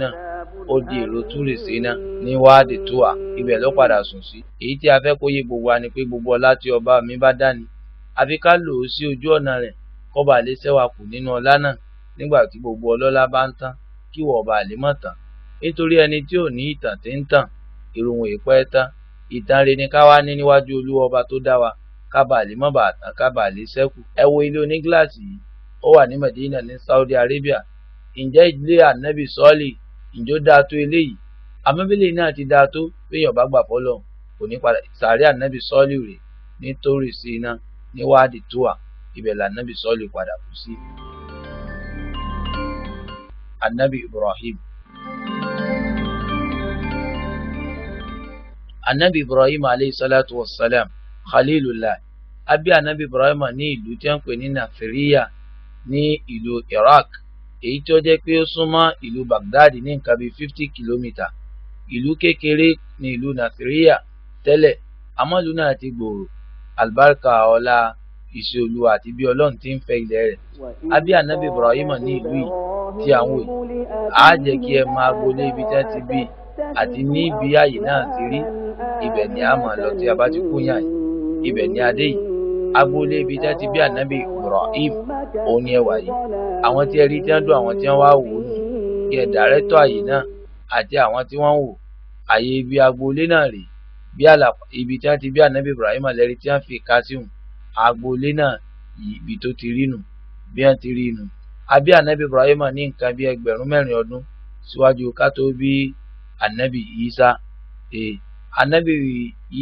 náà ó di èrò túrì síná ní wáàdì túwà, ibẹ̀ ló padà sùn sí. Èyí tí a fẹ́ kó yé gbogbo wa ni pé gbogbo ọlá tí ọba mi bá dání àfi ká lò ó sí ojú ọ̀nà rẹ̀ kó bá lè ṣẹ́wà kù nínú ọlá náà nígbà tí gbogbo ọlọ́lá bá ń tán kí wọ́n bá lè mọ̀ tán. Nítorí ẹni tí ò ní ìtàn tí ń tàn ìròhùn èèpẹ́ tán. Ìtàn rere ni ká wá ní níwájú Olúwa ọba tó dá wa ká bá lè mọ̀ bá tán ká bá lè ṣẹ́kù. Ẹ wo ilé onígíláàsì yìí, ó wà ní Medina ní Saudi Arabia. Ǹjẹ́ ilé ànábì sọ́ọ̀lì ǹjọ́ dáa tó eléyìí? Àmọ́bílẹ̀ náà ti dáa tó péyàn bá gbà fọ́lọ́ kò ní padà. Sàárè ànábì sọ́ọ̀lì rè nítorí sí iná ní wáàdì túwà, ibẹ̀ lànábì sọ́ọ̀lì padà kú sí. Ànábì Ibrahim. Ànábì Ibrahim alayhi salatu wassalam Khalilullah. Àbí ànábì Ibrahim ní ìlú tí wọ́n pè ní Nasiriya ní ìlú Iraq, èyí tí ó jẹ́ pé ó súnmọ́ ìlú Baghdad ní nǹkan bí 50 kìlómítà. Ìlú kékeré ní ìlú Nasiriya tẹ́lẹ̀, àmọ́ ìlú náà ti gbòòrò. Àlùbáríkà ọlá iṣẹ́ Olúwa àti bí Ọlọ́run ti ń fẹ́ ilẹ̀ rẹ̀. Àbí ànábì Ibrahim ní ìlú yìí tí àwọn òyìn á jẹ́ kí ẹ máa gbolé ibi tí wọ́n ti bí àti ní ibi ààyè náà ti rí. Ibẹ̀ ni a máa lọ tí a bá ti kú yàn yìí. Ibẹ̀ ni adé yìí. Agboolé ibi tí wọ́n ti bí ànábì Ibrahim òun ni ẹwà yìí. Àwọn tí ẹ rí tí wọ́n dùn àwọn tí wọ́n wá wò ó nù. Kí ẹ dàrẹ́tọ̀ ààyè náà àti àwọn tí wọ́n wò. Ààyè ibi agboolé náà rèé. Bí àlàpà ibi tí wọ́n ti bí ànábì Ibrahim lẹ́rí tí wọ́n fi ká sí hùn. Agboolé náà ibi tó ti rí nù bí wọ́n ti rí nù. Àbí ànábì Ibrahim ní nǹkan bí 4,000 ọdún síwájú ká tó bí ànábì Isa. Ànábì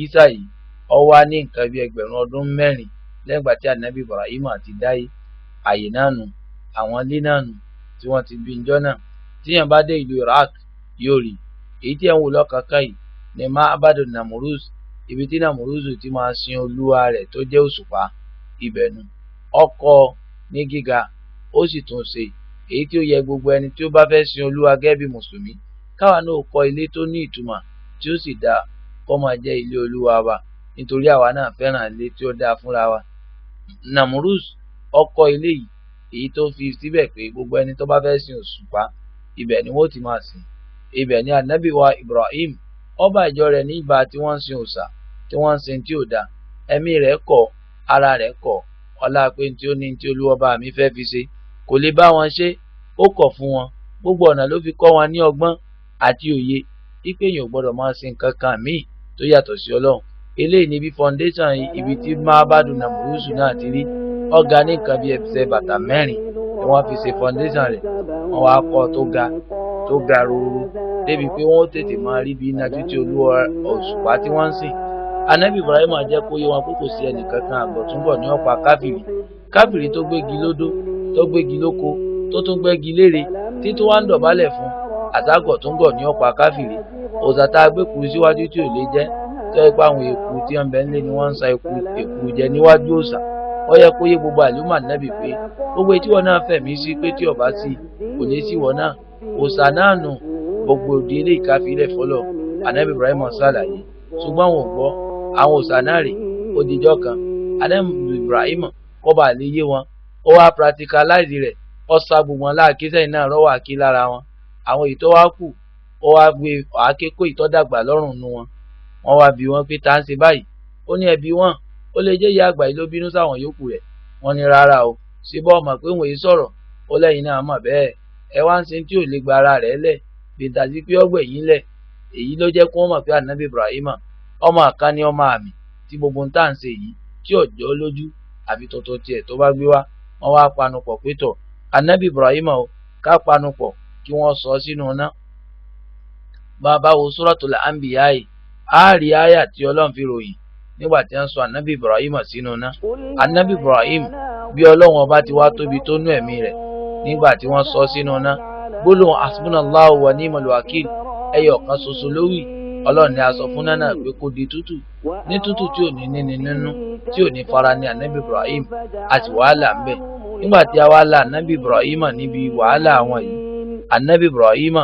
Isa yìí ó wá ní nǹkan bí 4,000 ọdún mẹ́rin lẹ́yìn ìgbà tí ànábì Ibrahim ti dáyé. Àyè náà nù, àwọn ilé náà nù tí wọ́n ti bí njọ́ náà. Tíyàn bá dé ìlú Iraq yóò rí. Èyí tí ẹ̀ ń wò lọ́kàkà yìí ni Ma'badu Namuruz, ibi tí Namuruz ti máa sin olúwa rẹ̀ tó jẹ́ òṣùpá. Ibẹ̀ nù. Ọkọ̀ ní gíga ó sì tún ṣe èyí tí ó yẹ gbogbo ẹni tí ó bá fẹ́ sin Olúwa gẹ́gẹ́ bí mùsùlùmí káwa náà kọ́ ilé tó ní ìtumọ̀ tí ó sì dáa kó máa jẹ́ ilé Olúwa wa, nítorí àwa náà fẹ́ràn ilé tí ó dáa fúnra wa. Namuruz ọkọ̀ ilé yìí èyí tó fi síbẹ̀ pé gbogbo ẹni tó bá fẹ́ sin òṣùpá ibẹ̀ ni wọ́n ti máa sìn. Ibẹ̀ ni ànábì wa Ibrahim ọba ìjọ rẹ̀ ní ìgbà tí wọ́n ń sin òòṣà tí wọ́n ń sin tí ò dáa. Ẹ̀mí rẹ̀ kọ̀, ara rẹ̀ kọ̀, ọlá pé tí ó ní tí Olúwa ọba mi fẹ́ fi ṣe kò lè bá wọn ṣe, ó kọ̀ fún wọn. Gbogbo ọ̀nà ló fi kọ́ wọn ní ọgbọ́n àti òye wípé èèyàn ò gbọ́dọ̀ máa sin nǹkan kan míì tó yàtọ̀ sí Ọlọ́run. Eléyìí ni bí foundation ibi tí Ma'badu Namuruz náà ti rí. Ọ̀gá ní nǹkan bí ẹsẹ̀ bàtà 4 ni wọ́n fi ṣe foundation rẹ̀. Wọ́n wá kọ́ tó ga rororo débi pé wọ́n ó tètè máa rí bí iná títí Olúwa òṣùpá tí wọ́n ń sìn. Ànábì Ibrahim jẹ́ kó yé wọn pé kò sí ẹnìkankan àgbọ̀túnbọ̀ ní ọ̀pá káfìrí tó gbégi lódó tó gbégi lóko tó tún gbégi lére tí tó wá ń dọ̀bálẹ̀ fún àtàgọ̀ tó ń gọ̀ ní ọ̀pá káfìrí. Òòṣà tá a gbé kú síwájú tí ò lè jẹ́ tó yẹ pé àwọn èkú tí wọ́n bẹ ńlé ni wọ́n ń sa èkú jẹ níwájú òòṣà. Ó yẹ kó yé gbogbo àlùmọ̀ Ànábì pé gbogbo etí wọn náà fẹ̀mí sí pé tí ọba sí kò lè sí wọn náà. Òòṣà náà nù gbogbo òdi ilé ìkáfílẹ̀ fọlọ́. Ànábì Ibrahim ṣàlàyé ṣùgbọ́n wọn ò gbọ́. Àwọn òòṣà náà rè ó dijọ́ kan Ànábì Ibrahim kó bá lè yé wọn ó wá practicalize rẹ̀ ó sá gbogbo wọn láàkí sẹ́yìn náà rọ́wọ́ àkí lára wọn. Àwọn èyí tó wá kù ó wá gbé àáké kó ìtọ́dàgbà lọ́rùn nu wọn. Wọ́n wá bi wọ́n pé tá ń ṣe báyìí. Ó ní ẹbí wọn ó lè jẹ́ ìyá àgbà yìí ló bínú sáwọn yòókù rẹ̀. Wọ́n ní rárá o, ṣé bọ́ ọmọ pé wọ́n yìí sọ̀rọ̀ ó lẹ́yìn náà mọ̀ bẹ́ẹ̀. Ẹ wá ń sin tí ò lè gba ara rẹ̀ lẹ̀ bìntàsí pé ọgbẹ̀ yìí lẹ̀. Èyí ló jẹ́ kó wọ́n mọ̀ pé ànábì Ibrahim ọmọ àkànní ọmọ àmì tí gbogbo ń tà ń ṣe yìí tí ọjọ́ lójú àfi tuntun tiẹ̀ tó bá gbé wá. Wọ́n wá panupọ̀ pé tọ̀ ànábì Ibrahim o ká panupọ̀ kí wọ́n sọ sínú iná. Bàbá wo Suratul Anbiya yìí á rí àyà tí Ọlọ́run fi ròyìn nígbà tí wọ́n sọ ànábì Ibrahim sínú iná. Ànábì Ibrahim bí Ọlọ́run ọba ti wá tóbi tó nú ẹ̀mí rẹ̀ nígbà tí wọ́n sọ sínú iná. Gbólóhùn hasbunallahu wa ni'mal wakil ẹyọ kan ṣoṣo ló wí. Ọlọ́run ni a sọ fún náà pé kó di tútù ní tútù tí ò ní níní nínú tí ò ní fara ní ànábì Ibrahim àti wàhálà ń bẹ. Nígbà tí a wá la ànábì Ibrahim níbi wàhálà àwọn yìí, ànábì Ibrahim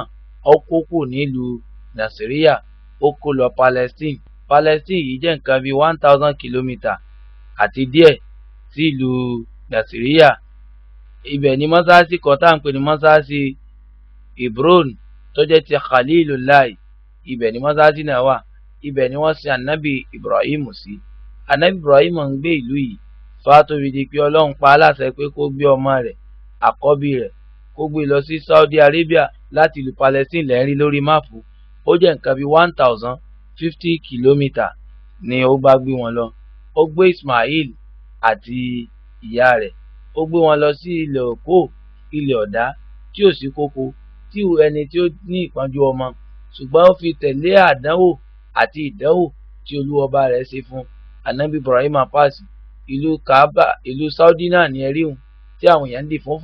ó kó kù nílùú Nasiriya ó kó lọ Palestine. Palestine yìí jẹ́ nǹkan bí 1,000 kìlómítà àti díẹ̀ sí ìlú Nasiriya. Ibẹ̀ ni mọ́sáàsì kan tá à ń pè ní mọ́sáàsì Hebron tó jẹ́ ti Khalilullah, ibẹ̀ ni mọ́sálásí náà wà, ibẹ̀ ni wọ́n sin anabi Ibrahim sí. Anabi Ibrahim ń gbé ìlú yìí fàtóbi di pé Ọlọ́run pa á láṣẹ pé kó gbé ọmọ rẹ̀ àkọ́bí rẹ̀ kó gbé lọ sí Saudi Arabia láti ìlú Palestine lẹ́rìí lórí máàpù. Ó jẹ́ nǹkan bí 1050 kìlómítà ni ó bá gbé wọn lọ. Ó gbé Ismail àti ìyá rẹ̀, ó gbé wọn lọ sí ilẹ̀ òkó, ilẹ̀ ọ̀dá tí ò sí kókó, tí ẹni tí ó ní ìpọ́njú ọmọ, ṣùgbọ́n ó fi tẹ̀lé àdánwò àti ìdánwò tí olúwọba rẹ̀ ṣe fún anabi Ibrahim apáàsì. Ìlú Kaaba, ìlú Saudi náà ní ẹríhùn tí àwọn èèyàn ń dì fún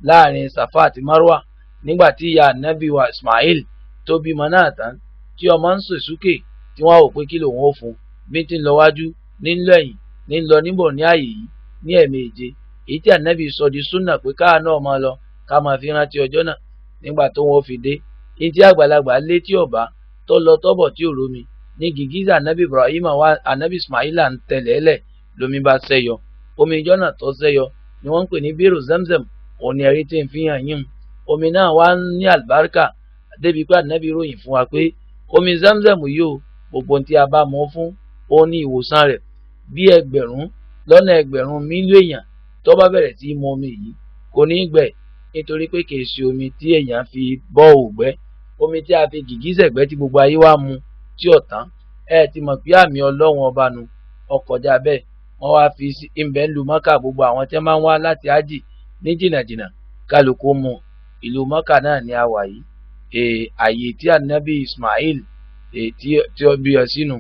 láàrin Safa àti Marwa. Nígbà tí ìyá anabi wa Ismail tó bímọ náà tán, tí ọmọ ń sè súkè, tí wọ́n wò pé kí lòun ó fún, bí tí ń lọ wájú ní ń lọ ẹ̀yìn ní ń lọ níbọ̀ ní ààyè yìí ní ẹ̀ẹ̀méje, èyí tí anabi sọ di súnà pé káà náà máa lọ ká máa fi rántí ọjọ́ náà. Nígbà tó wọn fi dé, ní tí àgbàlagbà lé tí ọba tó lọ tọ́bọ̀ tí ò rómi, ní gìgísà anabi Ibrahim wa anabi Ismaila ń tẹ̀lẹ́lẹ̀ lomi bá sẹ́yọ. Omi ìjọ náà tó sẹ́yọ ni wọ́n ń pè ní bírù Zamzam. Òun ni ẹ̀rí tí ń fi hàn yín. Omi náà wá ní àlùbáríkà débi pé anabi ròyìn fún wa pé omi Zamzam yìí o, gbogbo tí a bá mọ̀ fún òun ní ìwòsàn rẹ̀. Bí ẹgbẹ̀rún lọ́nà ẹgbẹ̀rún mílíọ̀nù èèyàn tó bá bẹ̀rẹ̀ sí mu omi yìí kò ní gbẹ, nítorí pé kìí ṣe omi tí èèyàn fi bọ́ ògbẹ́, omi tí a fi gìgísẹ̀ gbẹ́ tí gbogbo ayé wá mu tí ò tán. Ẹ ti mọ̀ pé àmì Ọlọ́run ọba nu ọkọjá bẹ́ẹ̀. Wọ́n wá fi ìbẹ̀ ń lu Mọ́kà, gbogbo àwọn tí wọ́n máa ń wá láti ájì ní jìnnàjìnnà kálukú mu. Ìlú Mọ́kà náà ni a wà yìí, àyè tí anabi Ismail tí ó bí ọ sínú.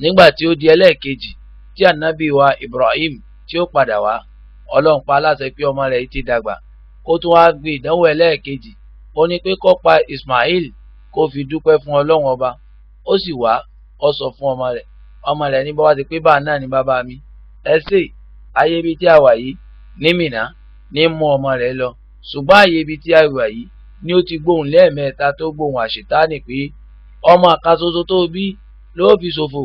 Nígbà tí ó di ẹlẹ́ẹ̀kejì tí anabi wa Ibrahim tí ó padà wá, Ọlọ́run pa láṣẹ pé ọmọ rẹ̀ ti dàgbà, kó tún wá gbé ìdánwò ẹlẹ́ẹ̀kejì. Ó ní pé kó pa Ismail kó fi dúpẹ́ fún Ọlọ́run ọba. Ó sì wá, ó sọ fún ọmọ rẹ̀ ní bá wá ti pé bá náà ní bàbá mi, ẹ ṣe ayé ibi tí a wà yìí ní Mínà ní mú ọmọ rẹ̀ lọ, ṣùgbọ́n ayé ibi tí a wà yìí ni ó ti gbóhùn lẹ́ẹ̀mẹ́ta tó gbóhùn àṣetánì pé ọmọ kan ṣoṣo tó bí ló fi ṣòfò.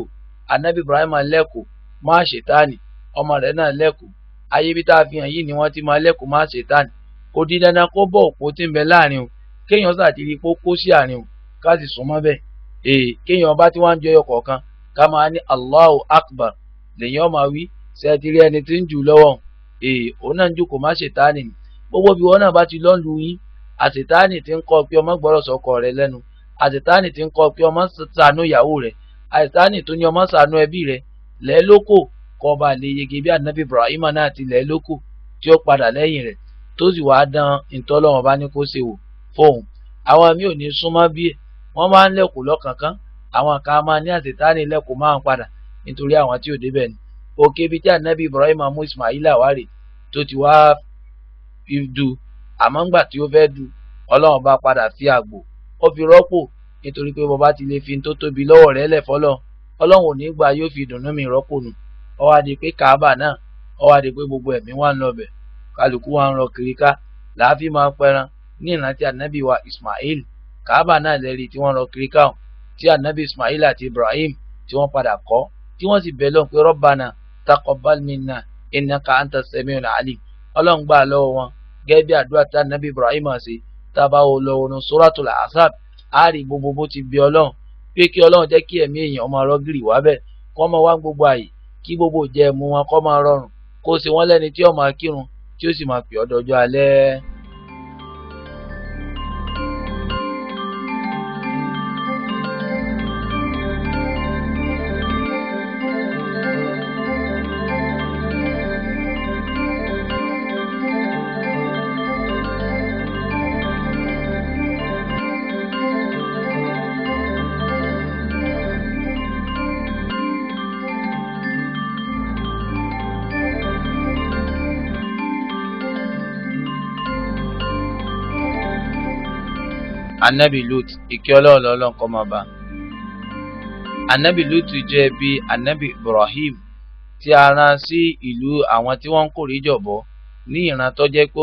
Anabi Ibrahim lẹ́kọ̀ọ́ má àṣetánì, ọmọ rẹ̀ náà lẹ́kọ̀ọ́. Ayé ibi tá a fi hàn yìí ni wọ́n ti máa lẹ́kọ̀ọ́ má àṣetánì. Kò di dandan kó bọ̀ òpó tí ń bẹ láàrin o, kéèyàn sàtìrí pé ó kó sí àárín o, ká sì súnmọ́ bẹ́ẹ̀. Kéèyàn bá tí wọ́n ń jẹyọ kọ̀ọ̀kan ká máa ní Allahu Akbar lèyàn máa wí, ṣe ti rí ẹni tí ń jù lọ́wọ́ òun náà ń jókòó má ṣètánì ni. Gbogbo bí wọn náà bá ti lọ́ lu yín, àṣetánì ti ń kọ́ pé ọmọ gbọ́rọ̀ sọ́kọ rẹ̀ lẹ́nu, àṣetánì ti ń kọ́ pé ọmọ ṣàánú ìyàwó rẹ̀, àṣetánì tó ní ọmọ ṣàánú ẹbí rẹ̀ lẹ́ẹ̀lókò kọ́ ọba lè yege bí anabi Ibrahim náà ti lẹ́ẹ̀lókò tí ó padà lẹ́yìn rẹ̀ tó sì wá dán ìtọ́lọ́wọ́n bá ní kó ṣe wò fóun. Àwọn mi ò ní súnmọ́ bí ẹ̀, wọ́n máa ń lẹ́kùn lọ́kànkán, àwọn kan máa ní àṣetánì lẹ́kùn máa ń padà nítorí àwọn tí ò débẹ̀ ni. Òkè ibi tí anabi Ibrahim mú Ismaila wá rè tó ti wá du, àmọ́ ńgbà tí ó fẹ́ du, Ọlọ́run bá padà fi àgbò ó fi rọ́pò, nítorí pé bọ́bá ti lè fi tó tóbi lọ́wọ́ rẹ̀ lẹ̀ fọ́lọ́, Ọlọ́run ò ní gbà yóò fi dùnnú mi rọ́pò nù. Ó wá di pé Kaaba náà, ó wá di pé gbogbo ẹ̀mí wà ń lọ bẹ̀, kálukú wa ń rọ kiri ká, làáfi máa pẹran ní ìrántí anabi wa Ismail. Kaaba náà lẹ́rìí tí wọ́n rọ kiri ká hàn, tí anabi Ismail àti Ibrahim tí wọ́n padà kọ́, tí wọ́n sì bẹ̀ lọ́n pé Rabbana taqabbal minna innaka anta samiul alim. Ọlọ́run gbà lọ́wọ́ wọn gẹ́gẹ́ bí àdúrà tí anabi Ibrahim ṣe. Tábà wo lọ́wọ́ ní Suratul Ahzab, a rí gbogbo bó ti bí Ọlọ́run pé kí Ọlọ́run jẹ́ kí ẹ̀mí èèyàn ọmọ rọ́gìrì wá bẹ̀, kó máa wá gbogbo àyè, kí gbogbo jẹ́ mú wọn kó máa rọrùn, kó ṣe wọ́n lẹ́ni tí ó máa kírun tí ó sì máa pè ọ́ dọjọ́ alẹ́. Anabi Lut, ìkẹ́ Ọlọ́run lọ́lọ́run kó máa bá. Anabi Lut jẹ́ bí anabi Ibrahim tí a rán sí ìlú àwọn tí wọ́n ń kórìíjọ̀bọ ní ìran tó jẹ́ pé